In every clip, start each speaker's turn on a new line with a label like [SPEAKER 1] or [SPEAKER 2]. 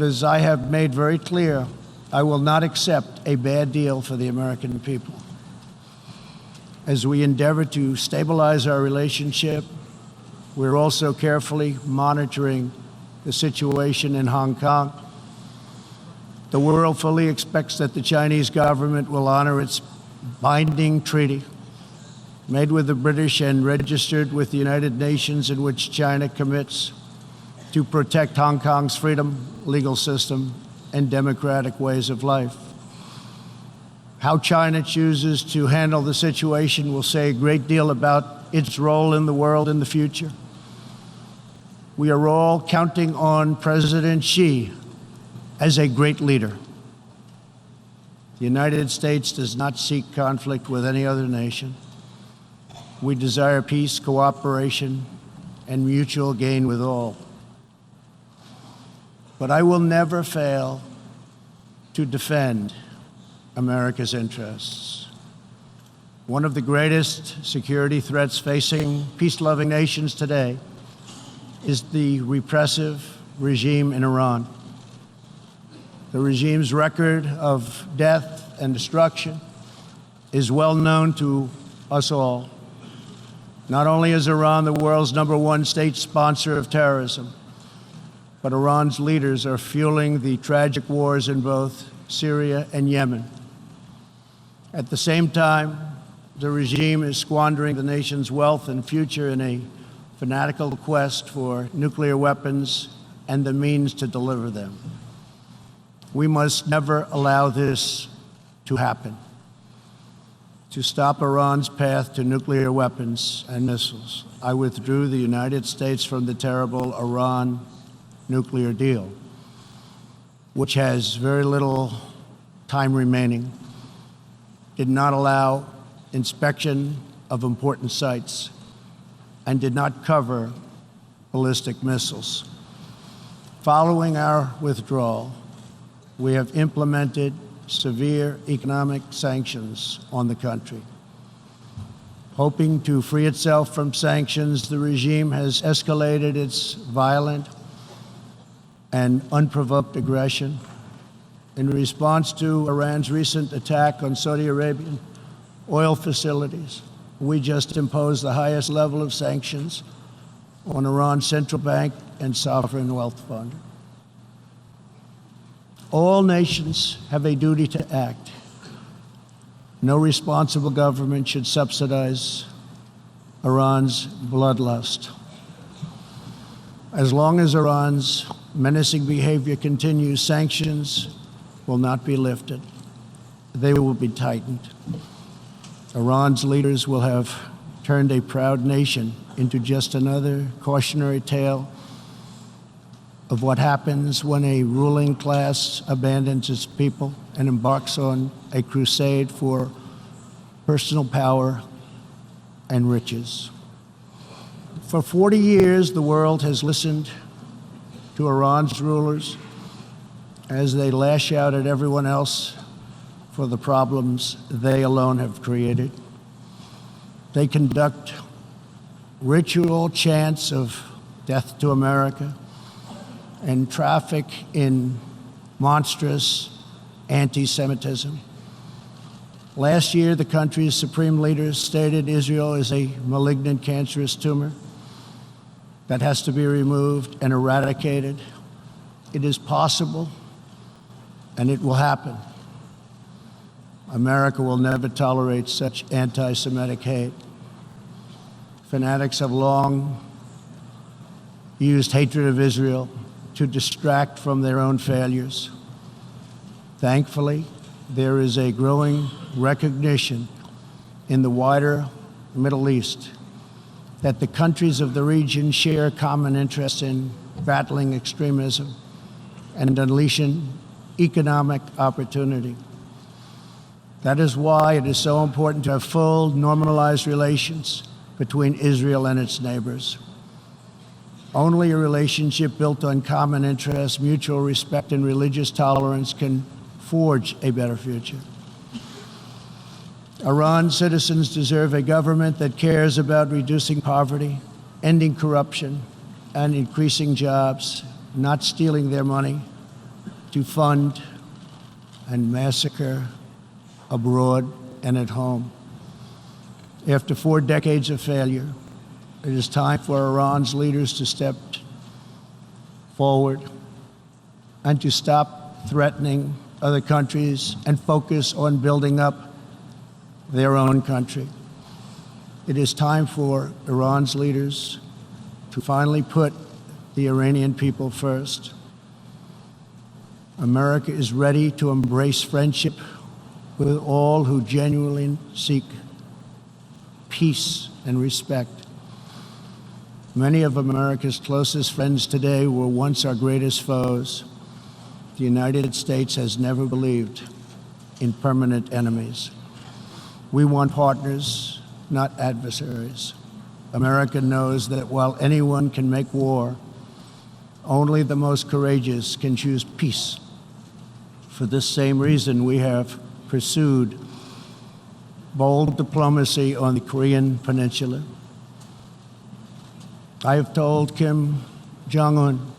[SPEAKER 1] As I have made very clear, I will not accept a bad deal for the American people. As we endeavor to stabilize our relationship, we're also carefully monitoring the situation in Hong Kong. The world fully expects that the Chinese government will honor its binding treaty made with the British and registered with the United Nations, in which China commits to protect Hong Kong's freedom, legal system, and democratic ways of life. How China chooses to handle the situation will say a great deal about its role in the world in the future. We are all counting on President Xi as a great leader. The United States does not seek conflict with any other nation. We desire peace, cooperation, and mutual gain with all. But I will never fail to defend America's interests. One of the greatest security threats facing peace-loving nations today is the repressive regime in Iran. The regime's record of death and destruction is well known to us all. Not only is Iran the world's #1 state sponsor of terrorism, but Iran's leaders are fueling the tragic wars in both Syria and Yemen. At the same time, the regime is squandering the nation's wealth and future in a fanatical quest for nuclear weapons and the means to deliver them. We must never allow this to happen. To stop Iran's path to nuclear weapons and missiles, I withdrew the United States from the terrible Iran nuclear deal, which has very little time remaining, did not allow inspection of important sites, and did not cover ballistic missiles. Following our withdrawal, we have implemented severe economic sanctions on the country. Hoping to free itself from sanctions, the regime has escalated its violent and unprovoked aggression. In response to Iran's recent attack on Saudi Arabian oil facilities, we just imposed the highest level of sanctions on Iran's central bank and sovereign wealth fund. All nations have a duty to act. No responsible government should subsidize Iran's bloodlust. As long as Iran's menacing behavior continues, sanctions will not be lifted. They will be tightened. Iran's leaders will have turned a proud nation into just another cautionary tale of what happens when a ruling class abandons its people and embarks on a crusade for personal power and riches. For 40 years, the world has listened to Iran's rulers as they lash out at everyone else for the problems they alone have created. They conduct ritual chants of death to America and traffic in monstrous anti-Semitism. Last year, the country's supreme leaders stated Israel is a malignant, cancerous tumor that has to be removed and eradicated. It is possible, and it will happen. America will never tolerate such anti-Semitic hate. Fanatics have long used hatred of Israel to distract from their own failures. Thankfully, there is a growing recognition in the wider Middle East that the countries of the region share common interests in battling extremism and unleashing economic opportunity. That is why it is so important to have full, normalized relations between Israel and its neighbors. Only a relationship built on common interests, mutual respect, and religious tolerance can forge a better future. Iran's citizens deserve a government that cares about reducing poverty, ending corruption, and increasing jobs, not stealing their money to fund and massacre abroad and at home. After 4 decades of failure, it is time for Iran's leaders to step forward and to stop threatening other countries and focus on building up their own country. It is time for Iran's leaders to finally put the Iranian people first. America is ready to embrace friendship with all who genuinely seek peace and respect. Many of America's closest friends today were once our greatest foes. The United States has never believed in permanent enemies. We want partners, not adversaries. America knows that while anyone can make war, only the most courageous can choose peace. For this same reason, we have pursued bold diplomacy on the Korean Peninsula. I have told Kim Jong-un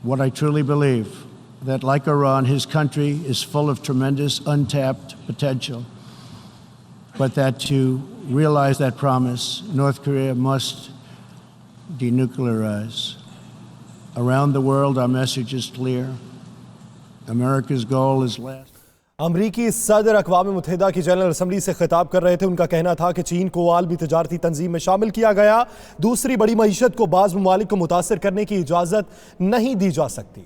[SPEAKER 1] what I truly believe, that like Iran, his country is full of tremendous untapped potential, but that to realize that promise, North Korea must denuclearize. Around the world, our message is clear. America's goal is last.
[SPEAKER 2] अमरीकी सदर अक़वाम मुत्तहिदा की general assembly से खिताब कर रहे थे। उनका कहना था कि चीन को आलमी तजारती तंजीम में शामिल किया गया। दूसरी बड़ी मईशत को बाज़ ममालिक को मुतासर करने की इजाज़त नहीं दी जा सकती।